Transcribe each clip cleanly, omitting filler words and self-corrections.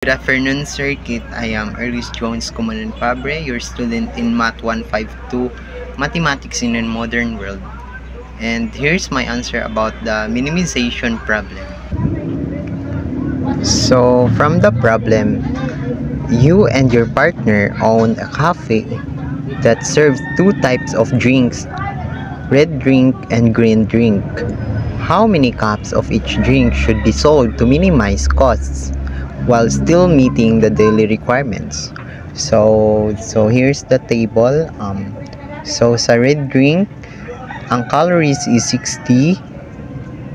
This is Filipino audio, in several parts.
Good afternoon, Sir Kit. I am Erlis Jones Kumanan Fabre, your student in Math 152, Mathematics in a Modern World. And here's my answer about the minimization problem. So, from the problem, you and your partner own a cafe that serves two types of drinks, red drink and green drink. How many cups of each drink should be sold to minimize costs while still meeting the daily requirements? So here's the table. So sa red drink, ang calories is 60.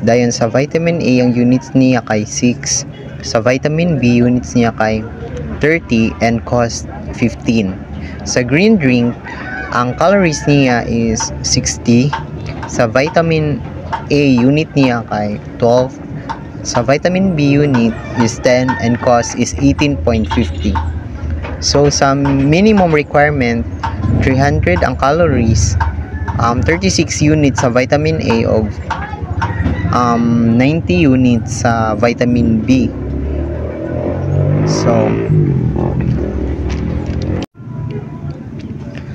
Dayon sa vitamin A, ang units niya kay 6. Sa vitamin B, units niya kay 30 and cost 15. Sa green drink, ang calories niya is 60. Sa vitamin A, unit niya kay 12. Sa vitamin B unit is 10 and cost is 18.50. So sa minimum requirement, 300 ang calories, 36 units sa vitamin A o 90 units sa vitamin B.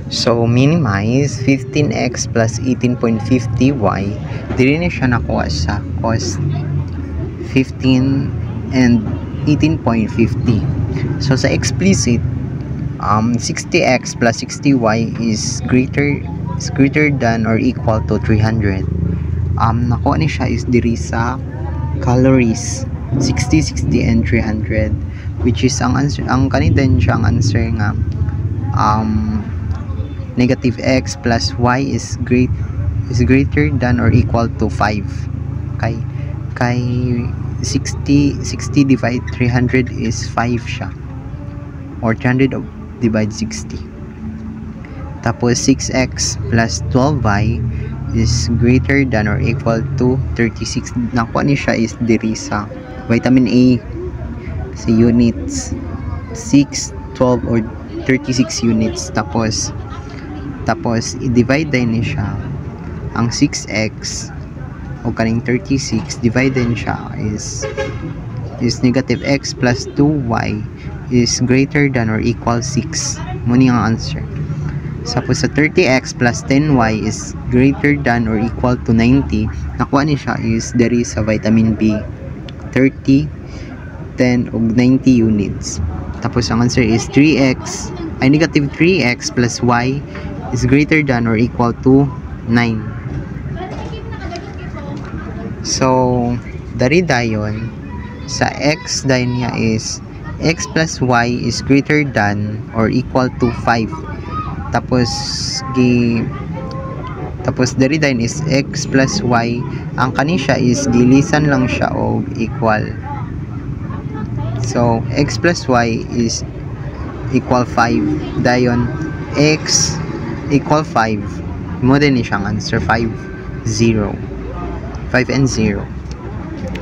So minimize 15x plus 18.50y. Dili na siya nakuha sa cost 15 and 18.50. So sa explicit, 60x plus 60y is greater than or equal to 300. Nakuha ni siya is diri sa calories 60, 60 and 300, which is ang answer, ang kanidan siya ang answer nga negative x plus y is greater than or equal to 5. Kay 60 divide 300 is 5 siya, or 300 divide 60. Tapos 6x plus 12y is greater than or equal to 36. Nakuha ni siya is diri sa vitamin A sa units 6, 12 or 36 units. Tapos i-divide din ni siya ang 6x o kaning 36, divide din siya is negative x plus 2y is greater than or equal 6. Muna ang answer. Tapos sa 30x plus 10y is greater than or equal to 90. Nakuha ni siya is dari sa vitamin B 30, 10 ug 90 units. Tapos ang answer is negative 3x plus y is greater than or equal to 9. So dari dayon sa x dayon niya is x plus y is greater than or equal to 5. Tapos dari dayon is x plus y, ang kanisya is gilisan lang siya og equal. So x plus y is equal 5. Dayon x equal 5. Mo din ni siyang answer 5 and 0.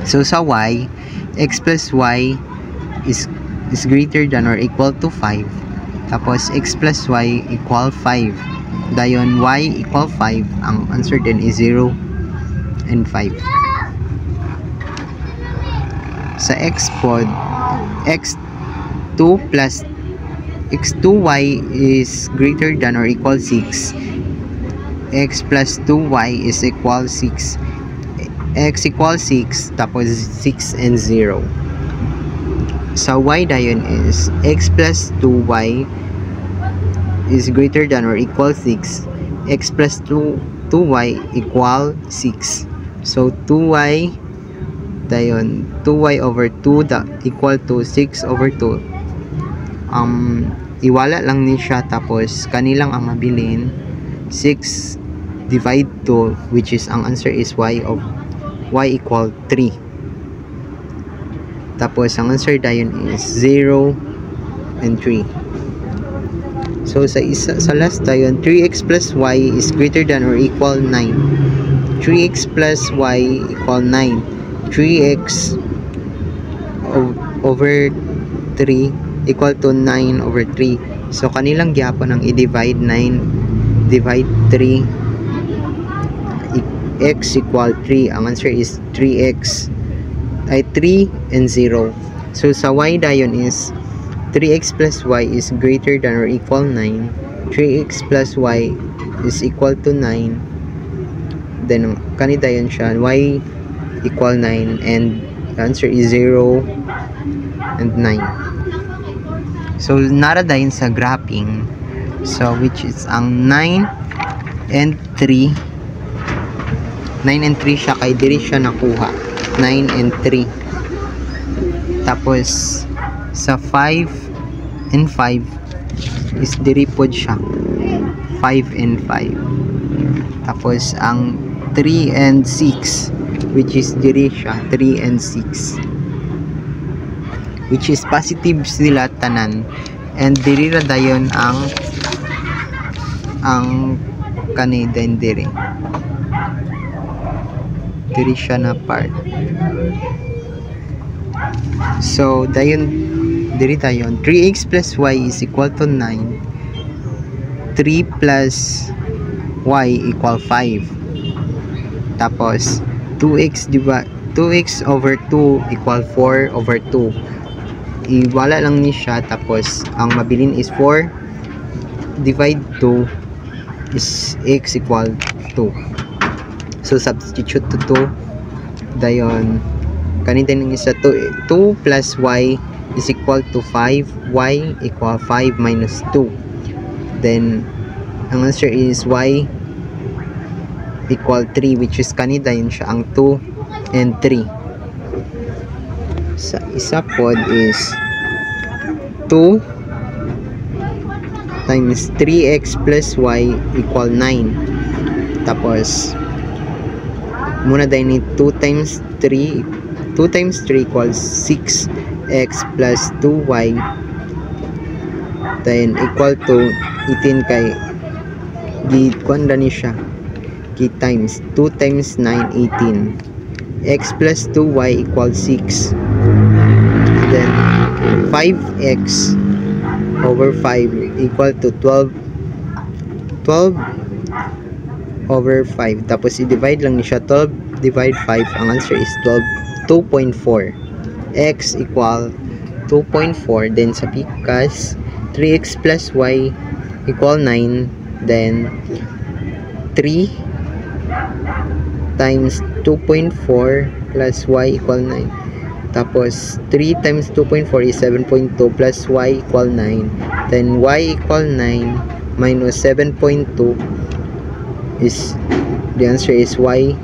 So sa y, x plus y is greater than or equal to 5. Tapos x plus y equal 5. Dayon y equal 5. Ang answer din is 0 and 5. Sa x pod, x2 plus x2y is greater than or equal 6. X plus 2y is equal 6. X equals 6, tapos 6 and 0. Sa y dayon is x plus 2y is greater than or equal 6. X plus 2y equal 6. So 2y dayon 2y over 2 equal to 6 over 2. Iwala lang ni siya, tapos kanilang ang mabilin 6 divide 2, which is ang answer is y equal 3. Tapos ang answer dayon is 0 and 3. So sa last dayon, 3x plus y is greater than or equal 9. 3x plus y equal 9. 3x over 3 equal to 9 over 3. So kanilang gyapon ang i-divide 9 divide 3, x equal 3. Ang answer is 3x ay 3 and 0. So sa y dayon is 3x plus y is greater than or equal 9. 3x plus y is equal to 9. Then kani dayon siya y equal 9 and the answer is 0 and 9. So nara dayon sa graphing. So which is ang 9 and 3. 9 and 3 siya kay diri siya nakuha. 9 and 3. Tapos sa 5 and 5 is diri pod siya. 5 and 5. Tapos ang 3 and 6 which is diri siya 3 and 6. Which is positive sila tanan. And diri ra dayon ang kaniden diri. Diri siya na part. So dayon diri dayon 3x plus y is equal to 9. 3 plus y equal 5. Tapos 2x over 2 equal 4 over 2. Iwala lang ni siya. Tapos ang mabilin is 4 divide 2 is x equal 2. So substitute to 2 dayon kanina nang isa 2 plus y is equal to 5. Y equal 5 minus 2. Then ang answer is y equal 3 which is kanina yun siya ang 2 and 3. Sa isa pod is 2 times 3x plus y equal 9. Tapos muna dahil ni 2 times 3 equals 6x plus 2y then equal to 18 kay gikuan ni siya times 2 times 9 18 x plus 2y equals 6 then 5x over 5 equal to 12 over 5 tapos i-divide lang ni siya 12 divide 5 ang answer is 2.4 x equal 2.4 then sa pikas 3x plus y equal 9 then 3 times 2.4 plus y equal 9 tapos 3 times 2.4 is 7.2 plus y equal 9 then y equal 9 minus 7.2 is the answer is y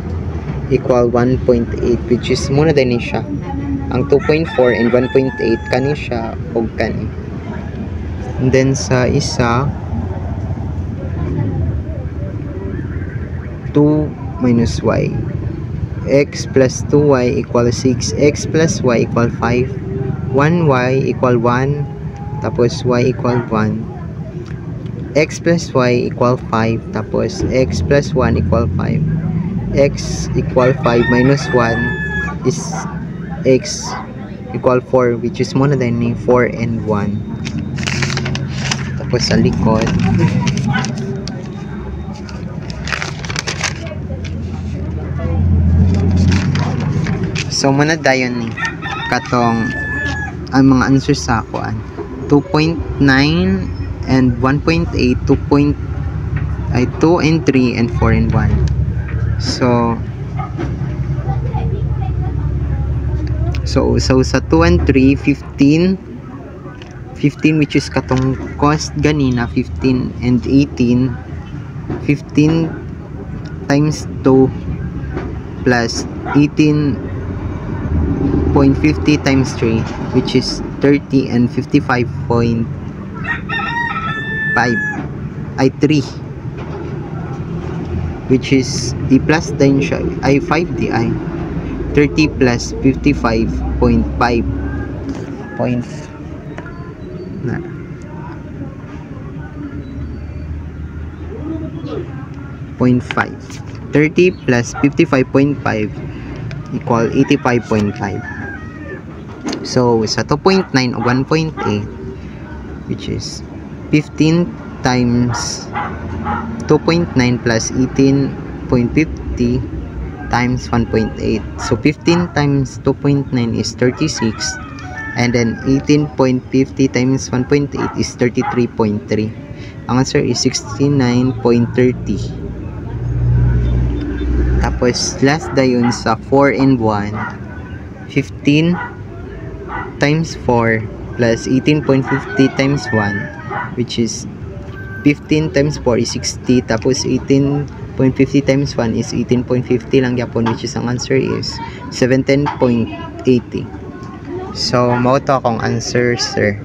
equal 1.8 which is muna din siya ang 2.4 and 1.8 kani siya og kani. And then sa isa 2 minus y x plus 2y equal 6 x plus y equal 5 1y equal 1 tapos y equal 1 x plus y equal 5 tapos x plus 1 equal 5 x equal 5 minus 1 is x equal 4 which is muna din ni 4 and 1 tapos sa likod so muna dayon ni katong ang mga answers sa akuan 2.9 and 1.8 2 and 3 and 4 and 1 so sa 2 and 3 15 which is katong cost ganina 15 and 18 15 times 2 plus 18.50 times 3 which is 30 and 55.5 ay 3 which is i plus din siya ay 5 di ay 30 plus 55.5 point na 0.5 30 plus 55.5 equal 85.5 so sa 2.9 o 1.8 which is 15 times 2.9 plus 18.50 times 1.8 so 15 times 2.9 is 36 And then 18.50 times 1.8 is 33.3. Ang answer is 69.30. Tapos last dayon sa 4 and 1, 15 times 4 plus 18.50 times 1, which is 15 times 4 is 60. Tapos 18.50 times 1 is 18.50 lang yapon, which is ang answer is 17.80. So, mao to akong answer, sir.